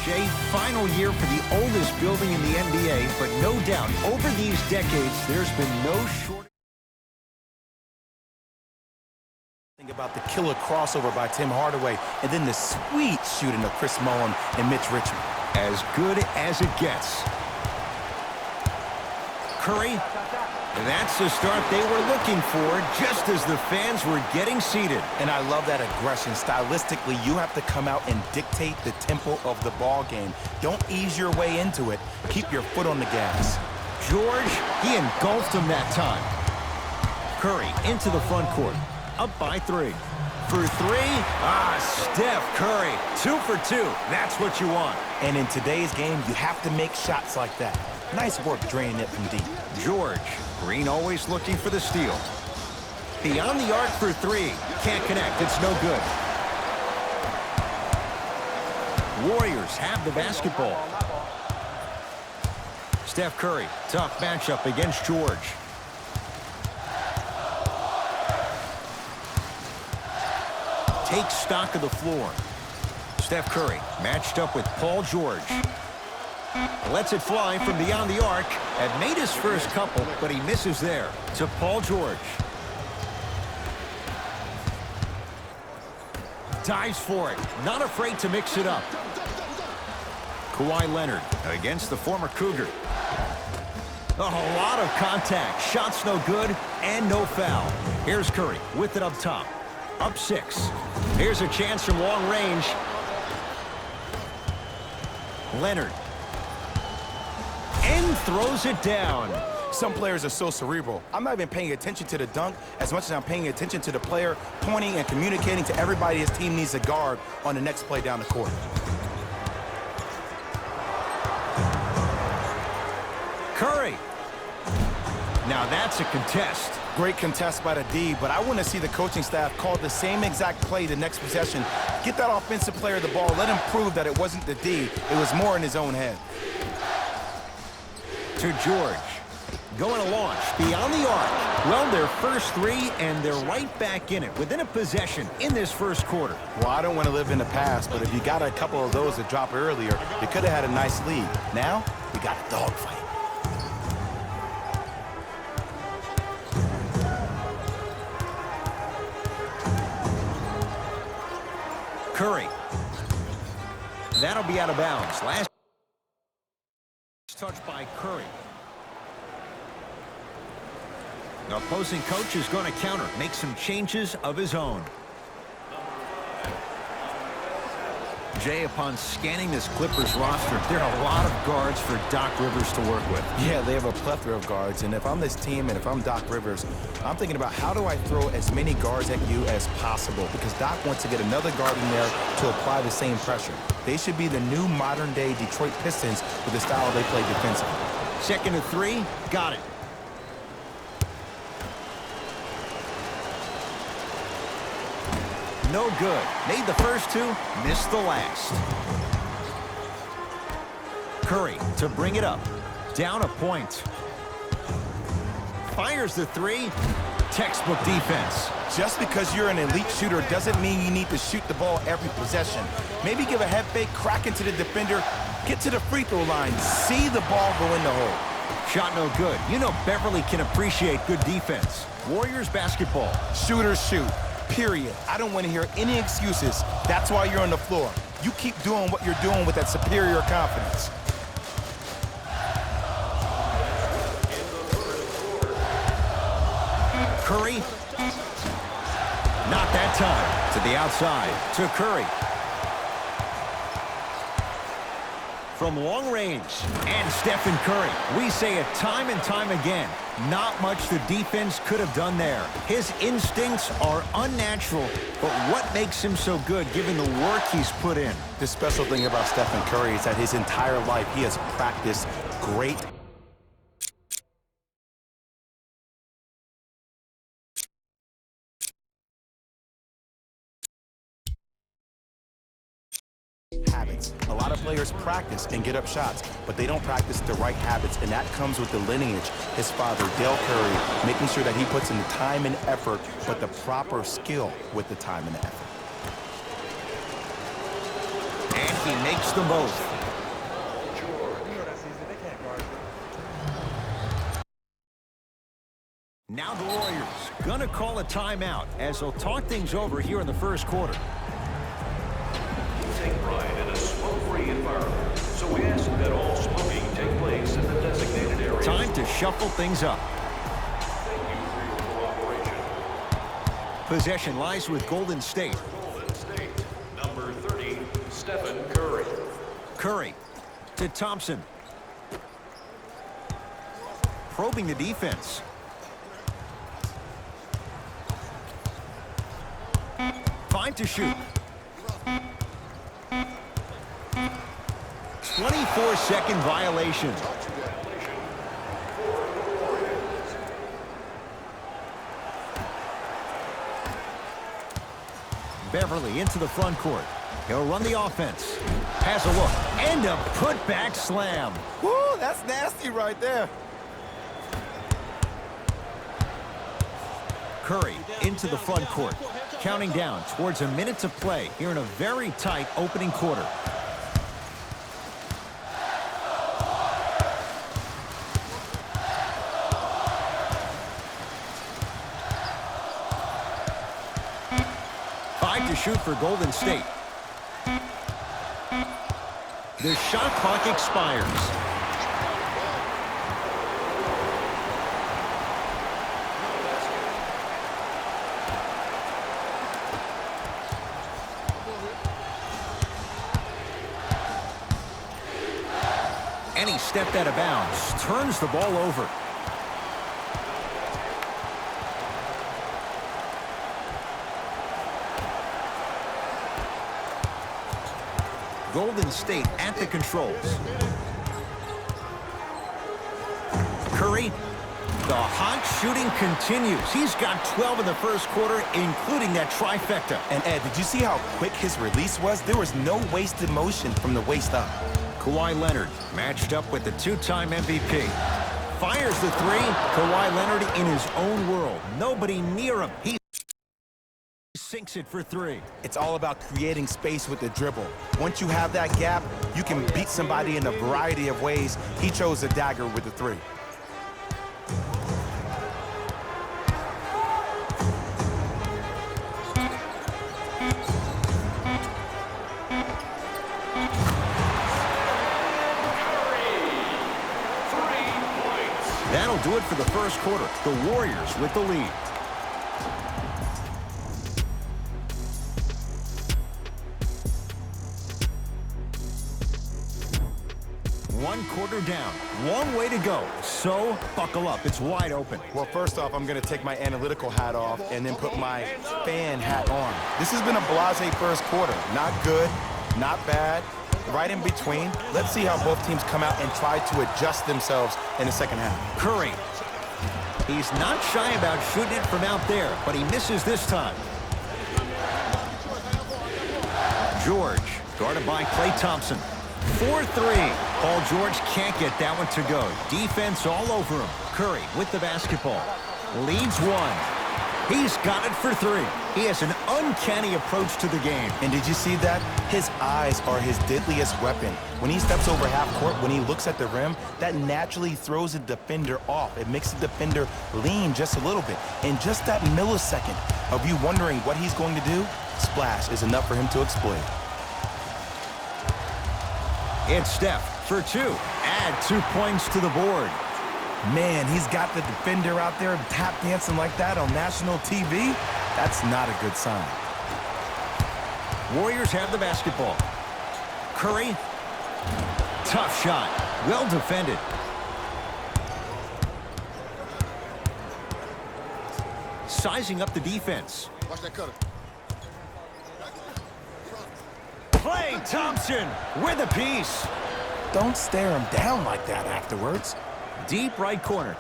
Jay, final year for the oldest building in the NBA, but no doubt, over these decades, there's been no shortage. Think about the killer crossover by Tim Hardaway, and then the sweet shooting of Chris Mullin and Mitch Richmond. As good as it gets. Curry, that's the start they were looking for, just as the fans were getting seated. And I love that aggression. Stylistically, you have to come out and dictate the tempo of the ball game. Don't ease your way into it. Keep your foot on the gas. George, he engulfed him that time. Curry into the front court. Up by 3. For 3, Steph Curry. 2 for 2. That's what you want. And in today's game, you have to make shots like that. Nice work draining it from deep. George, Green always looking for the steal. Beyond the arc for 3. Can't connect. It's no good. Warriors have the basketball. Steph Curry, tough matchup against George. Takes stock of the floor. Steph Curry matched up with Paul George. Lets it fly from beyond the arc. Had made his first couple, but he misses there. To Paul George. Dives for it. Not afraid to mix it up. Kawhi Leonard against the former Cougar. A lot of contact. Shots no good and no foul. Here's Curry with it up top. Up 6. Here's a chance from long range. Leonard. And throws it down. Some players are so cerebral. I'm not even paying attention to the dunk as much as I'm paying attention to the player pointing and communicating to everybody his team needs a guard on the next play down the court. Curry. Now that's a contest. Great contest by the D, but I want to see the coaching staff call the same exact play the next possession. Get that offensive player the ball. Let him prove that it wasn't the D. It was more in his own head. To George. Going to launch beyond the arc. Well, their first 3, and they're right back in it within a possession in this first quarter. Well, I don't want to live in the past, but if you got a couple of those that drop earlier, you could have had a nice lead. Now, we got a dogfight. Curry. That'll be out of bounds. Last touch by Curry. The opposing coach is going to counter, make some changes of his own. Jay, upon scanning this Clippers roster, there are a lot of guards for Doc Rivers to work with. Yeah, they have a plethora of guards, and if I'm this team and if I'm Doc Rivers, I'm thinking about how do I throw as many guards at you as possible, because Doc wants to get another guard in there to apply the same pressure. They should be the new modern-day Detroit Pistons with the style they play defensively. 2nd and 3, got it. No good. Made the first 2, missed the last. Curry to bring it up. Down a point. Fires the 3. Textbook defense. Just because you're an elite shooter doesn't mean you need to shoot the ball every possession. Maybe give a head fake, crack into the defender, get to the free throw line, see the ball go in the hole. Shot no good. You know Beverly can appreciate good defense. Warriors basketball. Shooters shoot. Period. I don't want to hear any excuses. That's why you're on the floor. You keep doing what you're doing with that superior confidence. Curry. Not that time. To the outside. To Curry. From long range. And Stephen Curry. We say it time and time again. Not much the defense could have done there. His instincts are unnatural, but what makes him so good given the work he's put in? The special thing about Stephen Curry is that his entire life he has practiced great habits. A lot of players practice and get up shots, but they don't practice the right habits, and that comes with the lineage. His father, Dell Curry, making sure that he puts in the time and effort, but the proper skill with the time and effort. And he makes them both. going to call a timeout as they'll talk things over here in the first quarter. Take pride in a smoke-free environment, so we ask that all smoking take place in the designated area. Time to shuffle things up. Thank you for your cooperation. Possession lies with Golden State. Golden State, number 30, Stephen Curry. Curry to Thompson. Probing the defense. Fine to shoot. 24-second violation. Beverly into the front court. He'll run the offense. Has a look. And a putback slam. Woo, that's nasty right there. Curry into the front court. Counting down towards a minute to play here in a very tight opening quarter. Five to shoot for Golden State. The shot clock expires. And he stepped out of bounds, turns the ball over. Golden State at the controls. Curry, the hot shooting continues. He's got 12 in the first quarter, including that trifecta. And Ed, did you see how quick his release was? There was no wasted motion from the waist up. Kawhi Leonard matched up with the two-time MVP. Fires the three. Kawhi Leonard in his own world. Nobody near him. He sinks it for three. It's all about creating space with the dribble. Once you have that gap, you can beat somebody in a variety of ways. He chose the dagger with the three. That'll do it for the first quarter. The Warriors with the lead. One quarter down. Long way to go. So, buckle up. It's wide open. Well, first off, I'm going to take my analytical hat off and then put my fan hat on. This has been a blasé first quarter. Not good, not bad, right in between. Let's see how both teams come out and try to adjust themselves in the second half. Curry. He's not shy about shooting it from out there, but he misses this time. George, guarded by Klay Thompson. 4-3. Paul George can't get that one to go. Defense all over him. Curry with the basketball. Leads one. He's got it for three. He has an uncanny approach to the game. And did you see that? His eyes are his deadliest weapon. When he steps over half court, when he looks at the rim, that naturally throws the defender off. It makes the defender lean just a little bit. In just that millisecond of you wondering what he's going to do, splash is enough for him to exploit. It's Steph for two. Add 2 points to the board. Man, he's got the defender out there tap dancing like that on national TV. That's not a good sign. Warriors have the basketball. Curry. Tough shot. Well defended. Sizing up the defense. Watch that cutter. Klay Thompson with a piece. Don't stare him down like that afterwards. Deep right corner.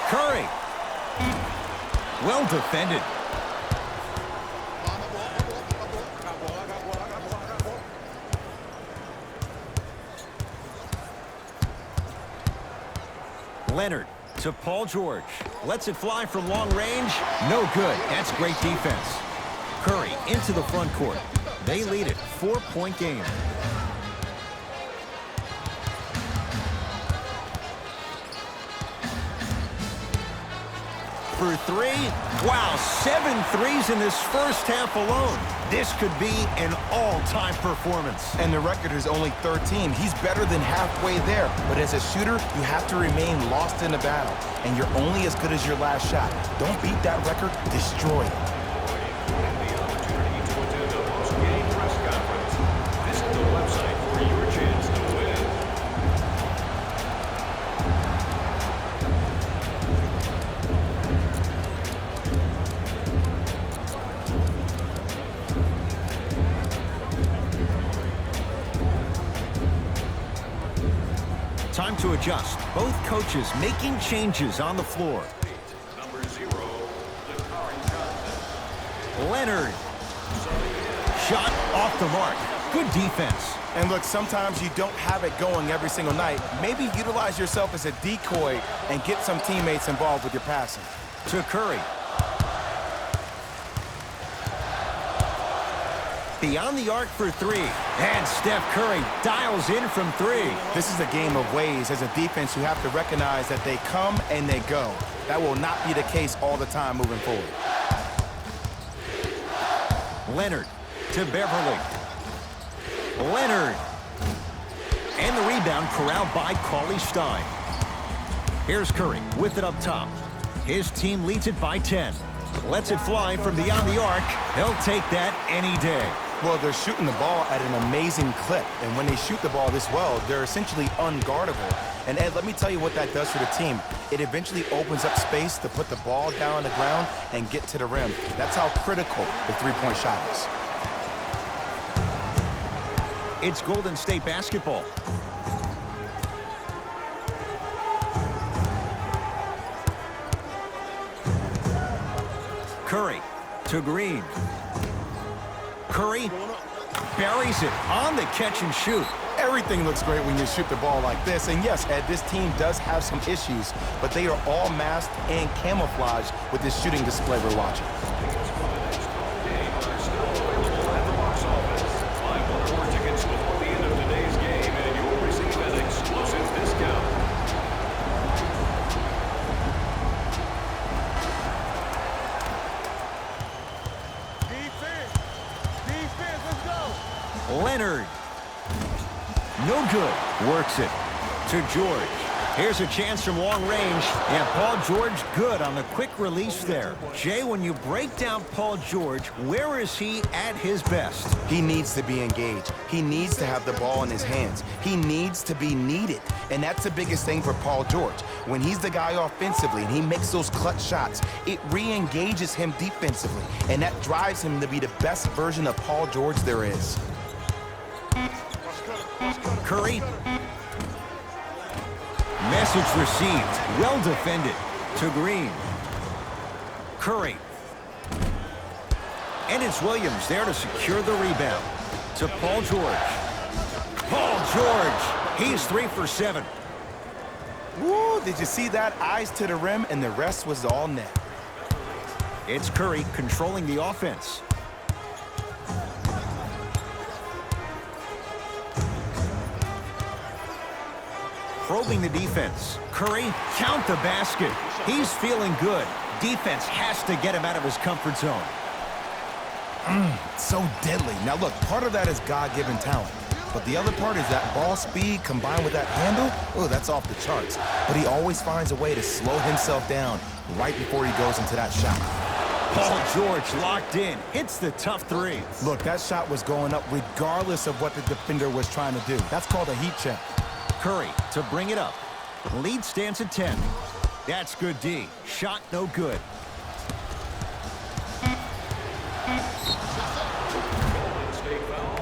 Curry. Well defended. Leonard to Paul George. Lets it fly from long range. No good. That's great defense. Curry into the front court. They lead it, 4-point game. For three. Wow, 7 threes in this first half alone. This could be an all-time performance. And the record is only 13. He's better than halfway there. But as a shooter, you have to remain lost in the battle. And you're only as good as your last shot. Don't beat that record, destroy it. Time to adjust. Both coaches making changes on the floor. Number 0, Dakari Johnson. Leonard. Shot off the mark. Good defense. And look, sometimes you don't have it going every single night. Maybe utilize yourself as a decoy and get some teammates involved with your passing. To Curry. Beyond the arc for three. And Steph Curry dials in from three. This is a game of ways. As a defense, you have to recognize that they come and they go. That will not be the case all the time moving forward. Leonard to Beverly. Leonard. And the rebound corralled by Cauley Stein. Here's Curry with it up top. His team leads it by 10. Lets it fly from beyond the arc. He'll take that any day. Well, they're shooting the ball at an amazing clip. And when they shoot the ball this well, they're essentially unguardable. And Ed, let me tell you what that does for the team. It eventually opens up space to put the ball down on the ground and get to the rim. That's how critical the three-point shot is. It's Golden State basketball. Curry to Green. Curry buries it on the catch and shoot. Everything looks great when you shoot the ball like this. And yes, Ed, this team does have some issues, but they are all masked and camouflaged with this shooting display we're watching. Leonard. No good. Works it to George. Here's a chance from long range. And Paul George good on the quick release there. Jay, when you break down Paul George, where is he at his best? He needs to be engaged. He needs to have the ball in his hands. He needs to be needed. And that's the biggest thing for Paul George. When he's the guy offensively and he makes those clutch shots, it re-engages him defensively. And that drives him to be the best version of Paul George there is. Curry. Message received. Well defended. To Green. Curry. And it's Williams there to secure the rebound. To Paul George. Paul George. He's 3 for 7. Woo, did you see that? Eyes to the rim, and the rest was all net. It's Curry controlling the offense. Probing the defense. Curry, count the basket. He's feeling good. Defense has to get him out of his comfort zone. So deadly. Now look, part of that is God-given talent. But the other part is that ball speed combined with that handle. Oh, that's off the charts. But he always finds a way to slow himself down right before he goes into that shot. Paul George locked in. Hits the tough three. Look, that shot was going up regardless of what the defender was trying to do. That's called a heat check. Curry to bring it up. Lead stands at 10. That's good D. Shot no good. Golden State foul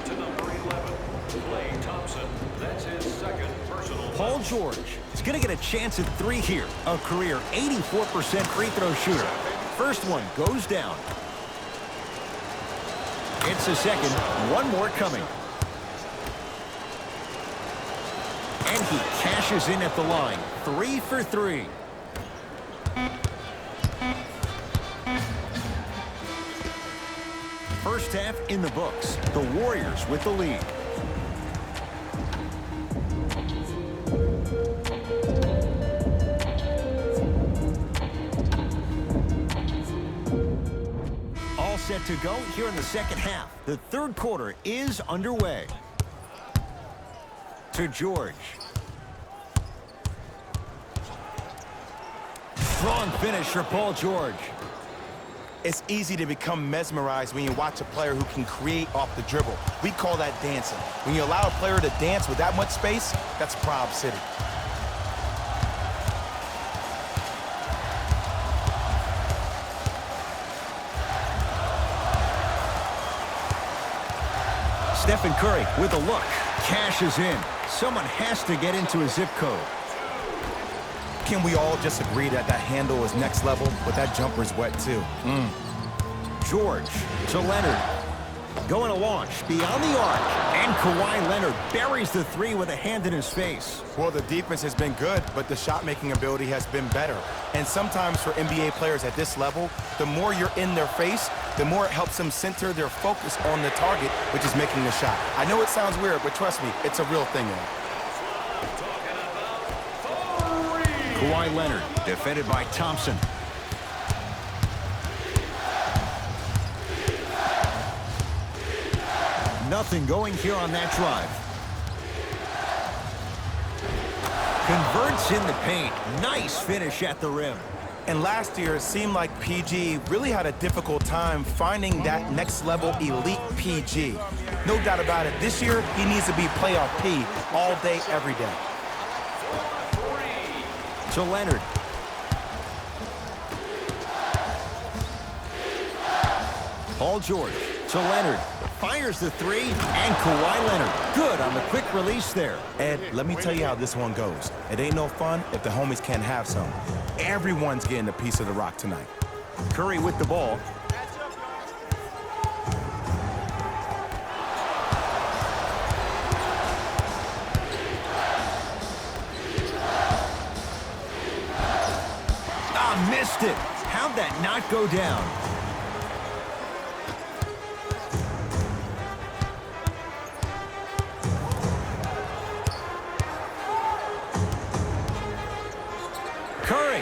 to number 11, Klay Thompson. That's his second personal. Paul George is going to get a chance at 3 here. A career 84% free throw shooter. First one goes down. It's the second. One more coming. And he cashes in at the line. 3 for 3. first half in the books. The Warriors with the lead. All set to go here in the second half. The third quarter is underway. To George. Strong finish for Paul George. It's easy to become mesmerized when you watch a player who can create off the dribble. We call that dancing. When you allow a player to dance with that much space, that's Prob City. Stephen Curry with a look. Cashes in. Someone has to get into a zip code. Can we all just agree that that handle is next level, but that jumper's wet too? George to Leonard. Going to launch beyond the arc. And Kawhi Leonard buries the three with a hand in his face. Well, the defense has been good, but the shot-making ability has been better. And sometimes for NBA players at this level, the more you're in their face, the more it helps them center their focus on the target, which is making the shot. I know it sounds weird, but trust me, it's a real thing. Kawhi Leonard, defended by Thompson. Nothing going here on that drive. Converts in the paint. Nice finish at the rim. And last year, it seemed like PG really had a difficult time finding that next level elite PG. No doubt about it, this year, he needs to be playoff P all day, every day. To Leonard. Paul George to Leonard. Fires the three, and Kawhi Leonard. Good on the quick release there. Ed, let me tell you how this one goes. It ain't no fun if the homies can't have some. Everyone's getting a piece of the rock tonight. Curry with the ball. Missed it. How'd that not go down? Curry.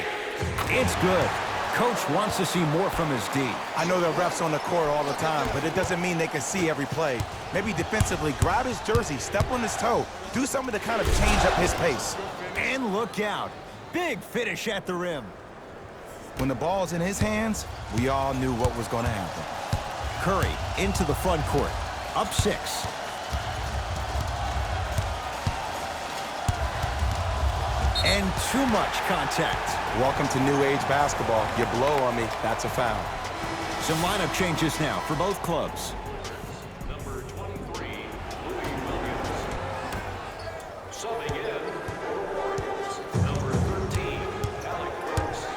It's good. Coach wants to see more from his D. I know there are refs on the court all the time, but it doesn't mean they can see every play. Maybe defensively, grab his jersey, step on his toe, do something to kind of change up his pace. And look out. Big finish at the rim. When the ball's in his hands, we all knew what was going to happen. Curry into the front court. Up 6. And too much contact. Welcome to new age basketball. You blow on me, that's a foul. Some lineup changes now for both clubs. Number 23, Louis Williams. Subbing in for Warriors, number 13, Alec Burks.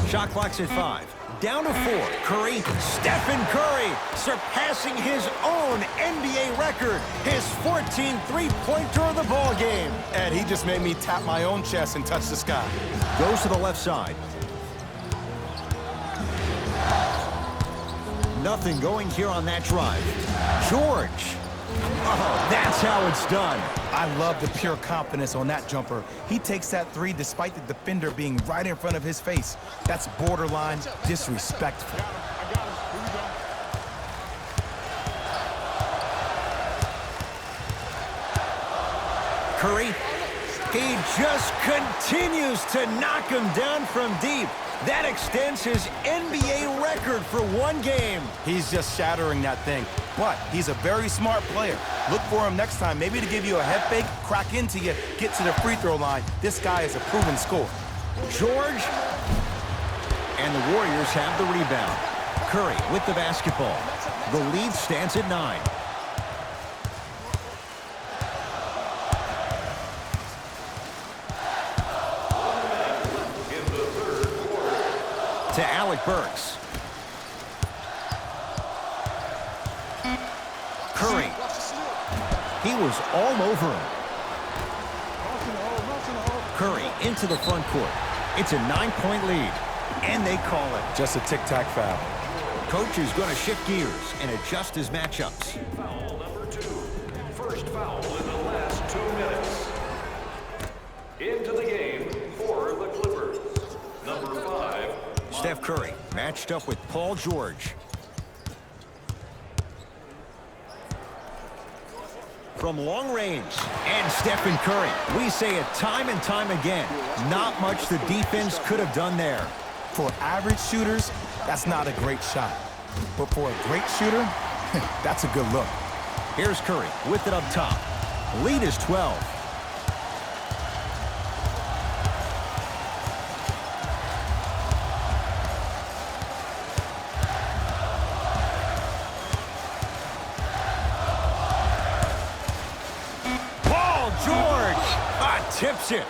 Shot clock's at 5. Down to 4. Curry, Stephen Curry, surpassing his own NBA record. His 14th three-pointer of the ball game. Ed, he just made me tap my own chest and touch the sky. Goes to the left side. Nothing going here on that drive. George. Oh, that's how it's done. I love the pure confidence on that jumper. He takes that three despite the defender being right in front of his face. That's borderline disrespectful. Curry, he just continues to knock him down from deep. That extends his NBA record for one game. He's just shattering that thing. But he's a very smart player. Look for him next time, maybe to give you a head fake, crack into you, get to the free throw line. This guy is a proven scorer. George, and the Warriors have the rebound. Curry with the basketball. The lead stands at 9. To Alec Burks. Curry. He was all over him. Curry into the front court. It's a 9-point lead. And they call it. Just a tic-tac foul. Coach is going to shift gears and adjust his matchups. Foul number 2. First foul in the last 2 minutes. Into the game for the Clippers. Number 5. Steph Curry matched up with Paul George. From long range, and Stephen Curry. We say it time and time again. Not much the defense could have done there. For average shooters, that's not a great shot. But for a great shooter, that's a good look. Here's Curry with it up top. Lead is 12. Paul George! Tips it.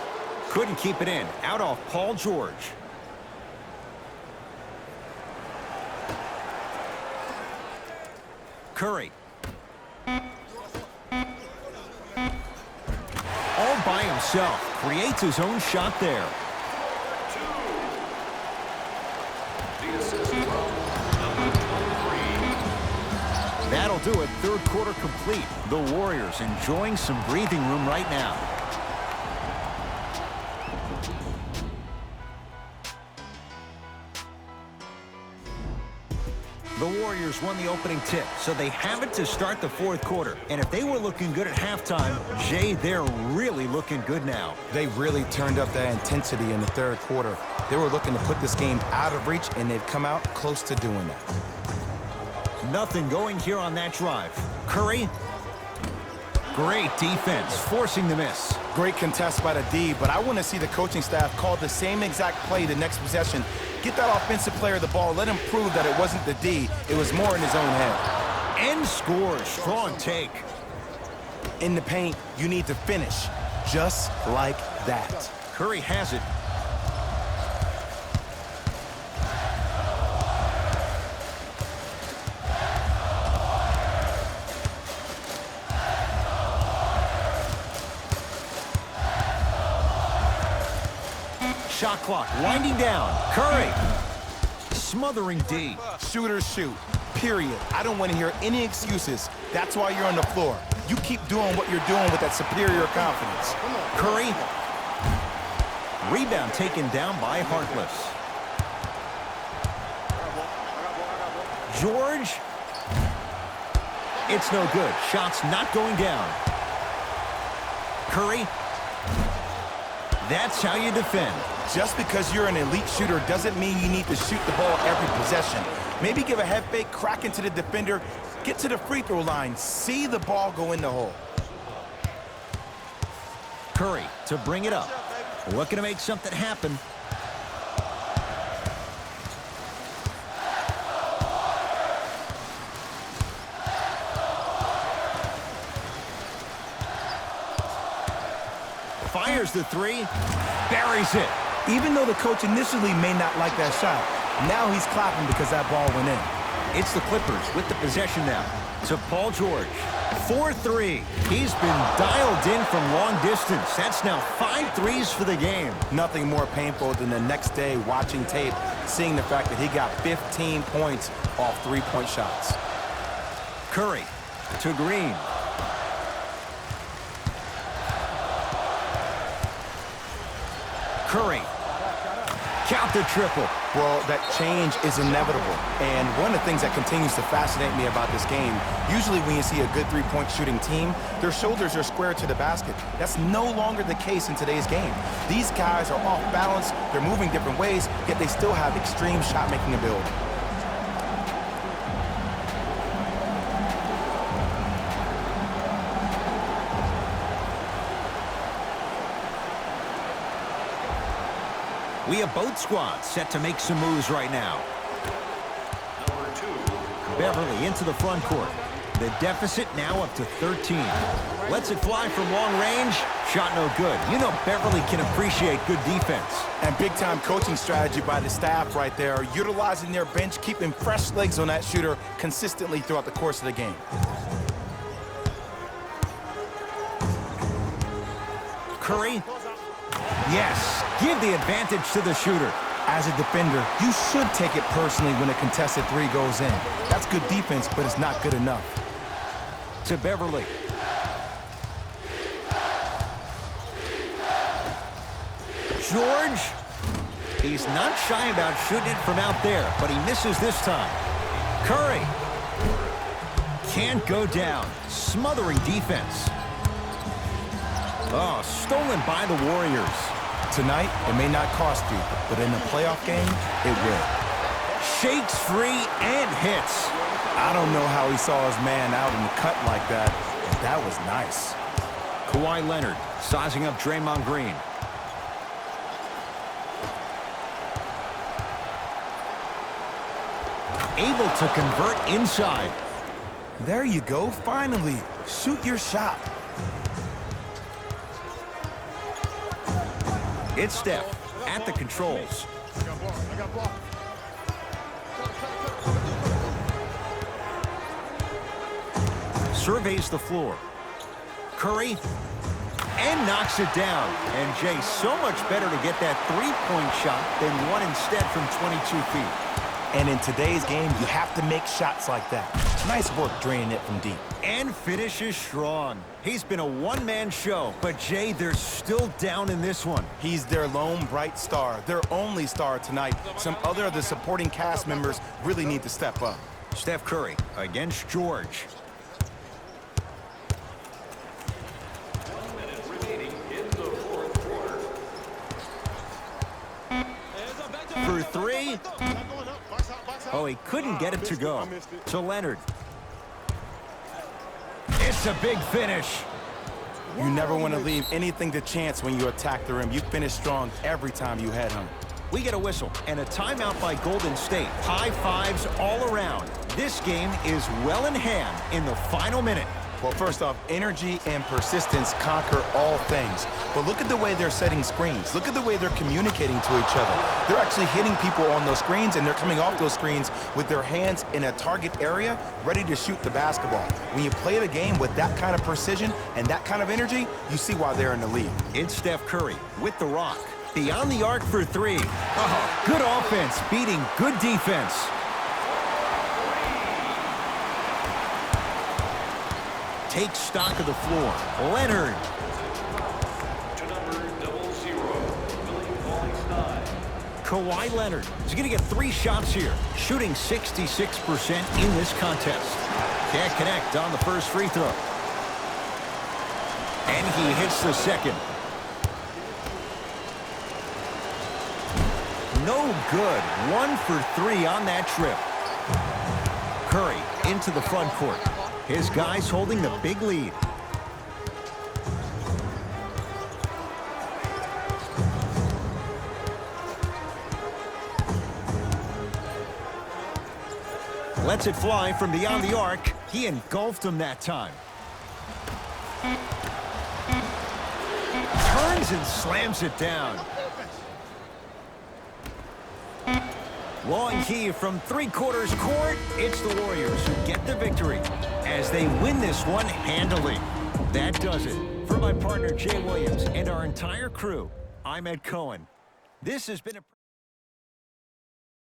Couldn't keep it in. Out off Paul George. Curry. All by himself. Creates his own shot there. The assist from number 23. That'll do it. Third quarter complete. The Warriors enjoying some breathing room right now. The Warriors won the opening tip, so they have it to start the fourth quarter. And if they were looking good at halftime, Jay, they're really looking good now. They really turned up that intensity in the third quarter. They were looking to put this game out of reach, and they've come out close to doing that. Nothing going here on that drive. Curry. Great defense, forcing the miss. Great contest by the D, but I want to see the coaching staff call the same exact play the next possession. Get that offensive player the ball. Let him prove that it wasn't the D. It was more in his own head. And scores. Strong take. In the paint, you need to finish just like that. Curry has it. Shot clock winding down. Curry. Smothering D. Shooters shoot, period. I don't want to hear any excuses. That's why you're on the floor. You keep doing what you're doing with that superior confidence. Curry. Rebound taken down by Harkless. George. It's no good. Shots not going down. Curry. That's how you defend. Just because you're an elite shooter doesn't mean you need to shoot the ball every possession. Maybe give a head fake, crack into the defender, get to the free throw line, see the ball go in the hole. Curry to bring it up. Looking to make something happen. Fires the three. Buries it. Even though the coach initially may not like that shot, now he's clapping because that ball went in. It's the Clippers with the possession now. To Paul George. 4-3. He's been dialed in from long distance. That's now 5 threes for the game. Nothing more painful than the next day watching tape, seeing the fact that he got 15 points off three-point shots. Curry to Green. Curry. Count the triple. Well, that change is inevitable. And one of the things that continues to fascinate me about this game, usually when you see a good three-point shooting team, their shoulders are square to the basket. That's no longer the case in today's game. These guys are off balance, they're moving different ways, yet they still have extreme shot-making ability. We have both squads set to make some moves right now. Number 2. Beverly into the front court. The deficit now up to 13. Lets it fly from long range. Shot no good. You know Beverly can appreciate good defense. And big-time coaching strategy by the staff right there, utilizing their bench, keeping fresh legs on that shooter consistently throughout the course of the game. Curry. Yes, give the advantage to the shooter. As a defender, you should take it personally when a contested three goes in. That's good defense, but it's not good enough. To Beverly. George. He's not shy about shooting it from out there, but he misses this time. Curry. Can't go down. Smothering defense. Oh, stolen by the Warriors. Tonight, it may not cost you, but in a playoff game, it will. Shakes free and hits. I don't know how he saw his man out in the cut like that, but that was nice. Kawhi Leonard sizing up Draymond Green. Able to convert inside. There you go, finally. Shoot your shot. It's Steph at the controls. Surveys the floor. Curry. And knocks it down. And Jay, so much better to get that three-point shot than one instead from 22 feet. And in today's game, you have to make shots like that. Nice work draining it from deep. And finishes strong. He's been a one-man show, but Jay, they're still down in this one. He's their lone bright star, their only star tonight. Some other of the supporting cast members really need to step up. Steph Curry against George. 1 minute remaining in the fourth quarter. For three. Oh, he couldn't get it to go. To Leonard. It's a big finish. You never want to leave anything to chance when you attack the rim. You finish strong every time you head home. We get a whistle and a timeout by Golden State. High fives all around. This game is well in hand in the final minute. Well, first off, energy and persistence conquer all things. But look at the way they're setting screens. Look at the way they're communicating to each other. They're actually hitting people on those screens, and they're coming off those screens with their hands in a target area, ready to shoot the basketball. When you play the game with that kind of precision and that kind of energy, you see why they're in the league. It's Steph Curry with the rock. Beyond the arc for three. Oh, good offense beating good defense. Takes stock of the floor. Leonard. To number 00, Willie Cauley-Stein. Kawhi Leonard is going to get 3 shots here, shooting 66% in this contest. Can't connect on the first free throw. And he hits the second. No good. 1 for 3 on that trip. Curry into the front court. His guys holding the big lead. Lets it fly from beyond the arc. He engulfed him that time. Turns and slams it down. Long key from three-quarters court. It's the Warriors who get the victory as they win this one handily. That does it. For my partner, Jay Williams, and our entire crew, I'm Ed Cohen. This has been a...